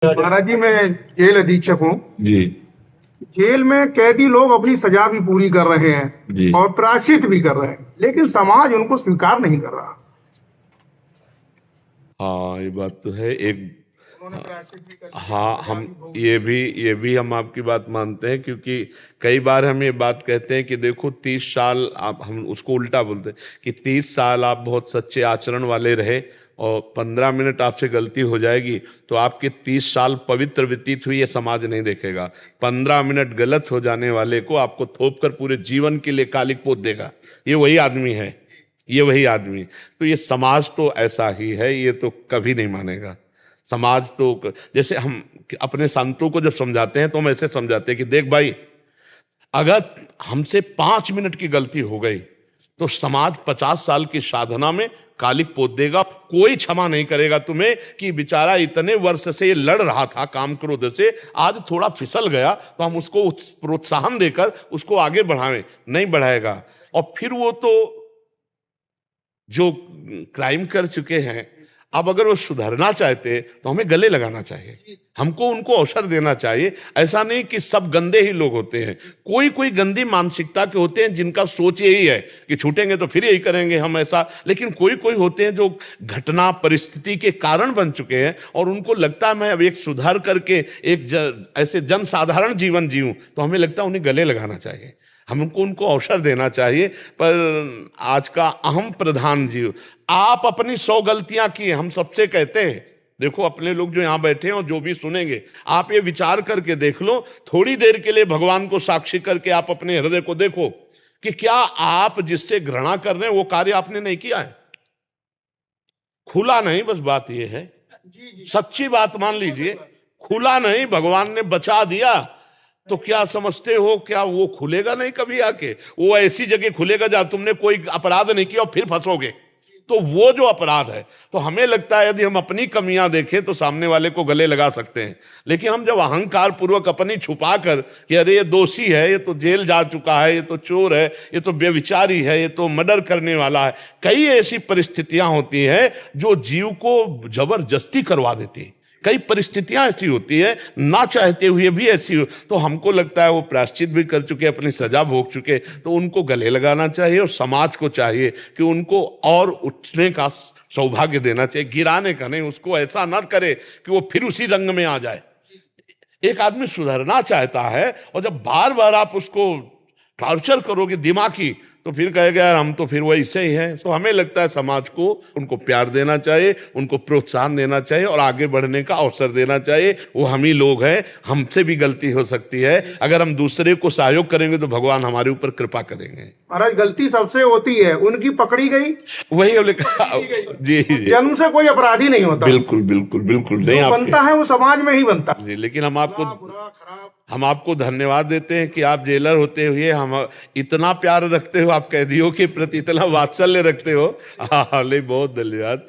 महाराज जी, मैं जेल अधीक्षक हूँ। जी जेल में कैदी लोग अपनी सजा भी पूरी कर रहे हैं जी। और प्रायश्चित भी कर रहे हैं, लेकिन समाज उनको स्वीकार नहीं कर रहा। हाँ, ये बात तो है। एक उन्होंने प्रायश्चित भी कर लिया, हाँ, सजा हम भी भोग ली। ये भी हम आपकी बात मानते हैं, क्योंकि कई बार हम ये बात कहते हैं कि देखो 30 साल आप, हम उसको उल्टा बोलते हैं कि 30 साल आप बहुत सच्चे आचरण वाले रहे और 15 मिनट आपसे गलती हो जाएगी तो आपके 30 साल पवित्र व्यतीत हुई, ये समाज नहीं देखेगा। 15 मिनट गलत हो जाने वाले को आपको थोप कर पूरे जीवन के लिए कालिक पोत देगा। ये वही आदमी है, ये वही आदमी। तो ये समाज तो ऐसा ही है, ये तो कभी नहीं मानेगा। समाज तो जैसे हम अपने संतों को जब समझाते हैं तो हम ऐसे समझाते हैं कि देख भाई, अगर हमसे 5 मिनट की गलती हो गई तो समाज 50 साल की साधना में कालिक पोत देगा। कोई क्षमा नहीं करेगा तुम्हें कि बेचारा इतने वर्ष से ये लड़ रहा था काम क्रोध से, आज थोड़ा फिसल गया तो हम उसको प्रोत्साहन देकर उसको आगे बढ़ाएं, नहीं बढ़ाएगा। और फिर वो तो जो क्राइम कर चुके हैं, अब अगर वो सुधरना चाहते तो हमें गले लगाना चाहिए, हमको उनको अवसर देना चाहिए। ऐसा नहीं कि सब गंदे ही लोग होते हैं, कोई कोई गंदी मानसिकता के होते हैं जिनका सोच यही है कि छूटेंगे तो फिर यही करेंगे हम ऐसा। लेकिन कोई कोई होते हैं जो घटना परिस्थिति के कारण बन चुके हैं और उनको लगता है मैं अब एक सुधार करके ऐसे जनसाधारण जीवन जीऊं, तो हमें लगता है उन्हें गले लगाना चाहिए, हमको उनको अवसर देना चाहिए। पर आज का अहम प्रधान जीव, आप अपनी 100 गलतियां किए, हम सबसे कहते हैं। देखो अपने लोग जो यहां बैठे हैं और जो भी सुनेंगे, आप ये विचार करके देख लो, थोड़ी देर के लिए भगवान को साक्षी करके आप अपने हृदय को देखो कि क्या आप जिससे घृणा कर रहे हैं वो कार्य आपने नहीं किया है। खुला नहीं, बस बात ये है, सच्ची बात मान लीजिए, खुला नहीं, भगवान ने बचा दिया तो क्या समझते हो क्या वो खुलेगा नहीं कभी आके? वो ऐसी जगह खुलेगा जहां तुमने कोई अपराध नहीं किया और फिर फंसोगे, तो वो जो अपराध है। तो हमें लगता है यदि हम अपनी कमियां देखें तो सामने वाले को गले लगा सकते हैं, लेकिन हम जब अहंकार पूर्वक अपनी छुपा कर कि अरे ये दोषी है, ये तो जेल जा चुका है, ये तो चोर है, ये तो व्यभिचारी है, ये तो मर्डर करने वाला है, कई ऐसी परिस्थितियां होती हैं जो जीव को जबरदस्ती करवा देती है। कई परिस्थितियां ऐसी होती है, ना चाहते हुए भी ऐसी हो, तो हमको लगता है वो प्रायश्चित भी कर चुके, अपनी सजा भोग चुके, तो उनको गले लगाना चाहिए। और समाज को चाहिए कि उनको और उठने का सौभाग्य देना चाहिए, गिराने का नहीं। उसको ऐसा ना करे कि वो फिर उसी रंग में आ जाए। एक आदमी सुधरना चाहता है और जब बार बार आप उसको टॉर्चर करोगे दिमागी, तो फिर कहेगा यार हम तो फिर वैसे ही हैं। तो हमें लगता है समाज को उनको प्यार देना चाहिए, उनको प्रोत्साहन देना चाहिए और आगे बढ़ने का अवसर देना चाहिए। वो हम ही लोग हैं, हमसे भी गलती हो सकती है। अगर हम दूसरे को सहयोग करेंगे तो भगवान हमारे ऊपर कृपा करेंगे। महाराज, गलती सबसे होती है, उनकी पकड़ी गई, वही हमने कहा। जी जी, जन्म से कोई अपराधी नहीं होता। बिल्कुल बिल्कुल बिल्कुल नहीं, जो बनता है वो समाज में ही बनता है। जी। लेकिन हम आपको बुरा खराब, हम आपको धन्यवाद देते हैं कि आप जेलर होते हुए हम इतना प्यार रखते हो, आप कैदियों के प्रति इतना वात्सल्य रखते हो। हाँ, बहुत धन्यवाद।